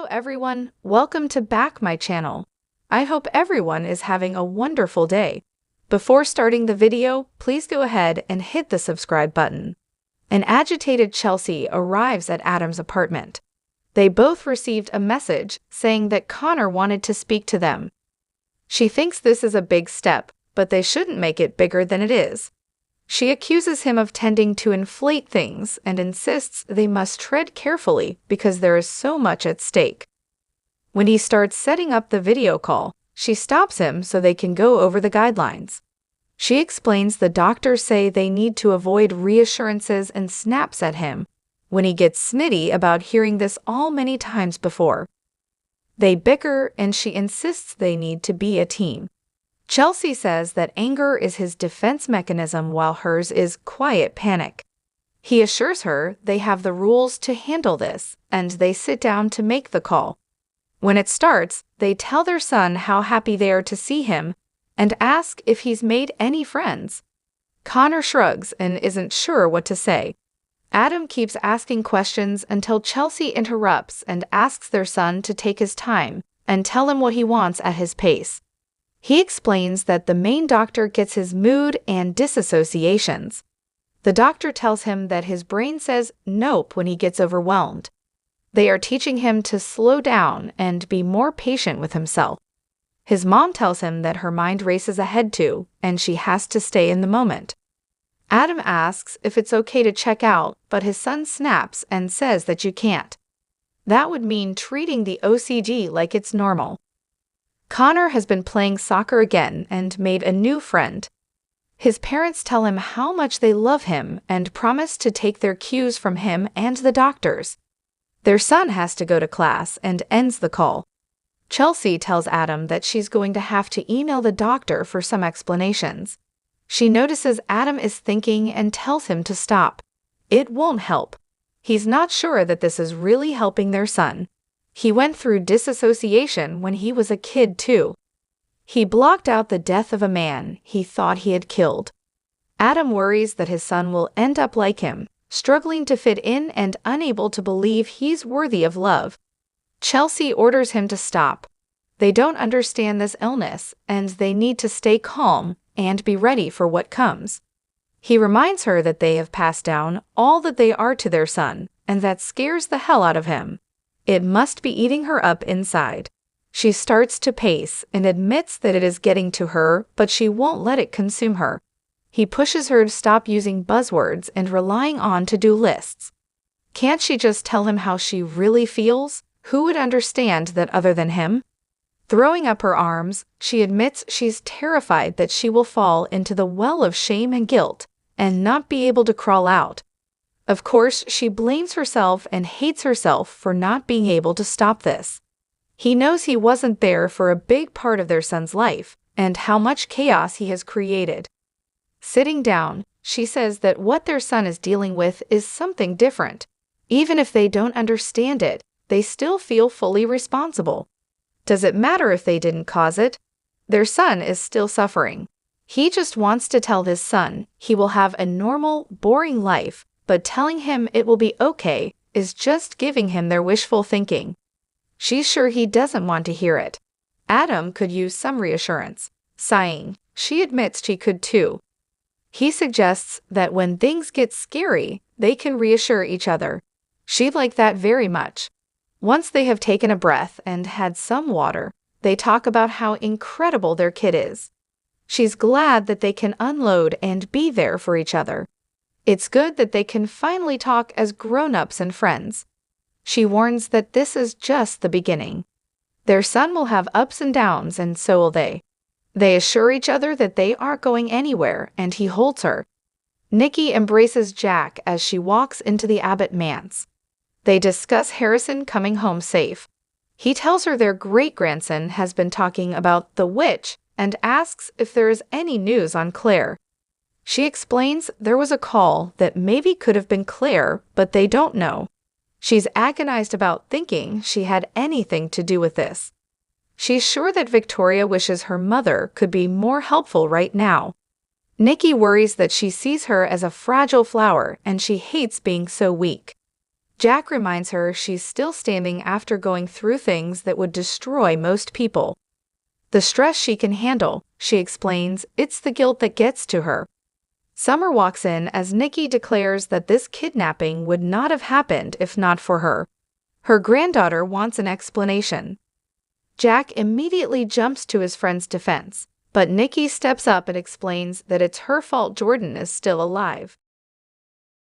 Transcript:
everyone, welcome to back my channel. I hope everyone is having a wonderful day. Before starting the video, please go ahead and hit the subscribe button. An agitated Chelsea arrives at Adam's apartment. They both received a message saying that Connor wanted to speak to them. She thinks this is a big step, but they shouldn't make it bigger than it is. She accuses him of tending to inflate things and insists they must tread carefully because there is so much at stake. When he starts setting up the video call, she stops him so they can go over the guidelines. She explains the doctors say they need to avoid reassurances and snaps at him when he gets snitty about hearing this all many times before. They bicker and she insists they need to be a team. Chelsea says that anger is his defense mechanism while hers is quiet panic. He assures her they have the rules to handle this, and they sit down to make the call. When it starts, they tell their son how happy they are to see him and ask if he's made any friends. Connor shrugs and isn't sure what to say. Adam keeps asking questions until Chelsea interrupts and asks their son to take his time and tell him what he wants at his pace. He explains that the main doctor gets his mood and disassociations. The doctor tells him that his brain says nope when he gets overwhelmed. They are teaching him to slow down and be more patient with himself. His mom tells him that her mind races ahead too, and she has to stay in the moment. Adam asks if it's okay to check out, but his son snaps and says that you can't. That would mean treating the OCD like it's normal. Connor has been playing soccer again and made a new friend. His parents tell him how much they love him and promise to take their cues from him and the doctors. Their son has to go to class and ends the call. Chelsea tells Adam that she's going to have to email the doctor for some explanations. She notices Adam is thinking and tells him to stop. It won't help. He's not sure that this is really helping their son. He went through disassociation when he was a kid too. He blocked out the death of a man he thought he had killed. Adam worries that his son will end up like him, struggling to fit in and unable to believe he's worthy of love. Chelsea orders him to stop. They don't understand this illness, and they need to stay calm and be ready for what comes. He reminds her that they have passed down all that they are to their son, and that scares the hell out of him. It must be eating her up inside. She starts to pace and admits that it is getting to her, but she won't let it consume her. He pushes her to stop using buzzwords and relying on to-do lists. Can't she just tell him how she really feels? Who would understand that other than him? Throwing up her arms, she admits she's terrified that she will fall into the well of shame and guilt and not be able to crawl out. Of course, she blames herself and hates herself for not being able to stop this. He knows he wasn't there for a big part of their son's life and how much chaos he has created. Sitting down, she says that what their son is dealing with is something different. Even if they don't understand it, they still feel fully responsible. Does it matter if they didn't cause it? Their son is still suffering. He just wants to tell his son he will have a normal, boring life, but telling him it will be okay is just giving him their wishful thinking. She's sure he doesn't want to hear it. Adam could use some reassurance. Sighing, she admits she could too. He suggests that when things get scary, they can reassure each other. She'd like that very much. Once they have taken a breath and had some water, they talk about how incredible their kid is. She's glad that they can unload and be there for each other. It's good that they can finally talk as grown-ups and friends. She warns that this is just the beginning. Their son will have ups and downs, and so will they. They assure each other that they aren't going anywhere, and he holds her. Nikki embraces Jack as she walks into the Abbott manse. They discuss Harrison coming home safe. He tells her their great-grandson has been talking about the witch and asks if there is any news on Claire. She explains there was a call that maybe could have been Claire, but they don't know. She's agonized about thinking she had anything to do with this. She's sure that Victoria wishes her mother could be more helpful right now. Nikki worries that she sees her as a fragile flower and she hates being so weak. Jack reminds her she's still standing after going through things that would destroy most people. The stress she can handle, she explains, it's the guilt that gets to her. Summer walks in as Nikki declares that this kidnapping would not have happened if not for her. Her granddaughter wants an explanation. Jack immediately jumps to his friend's defense, but Nikki steps up and explains that it's her fault Jordan is still alive.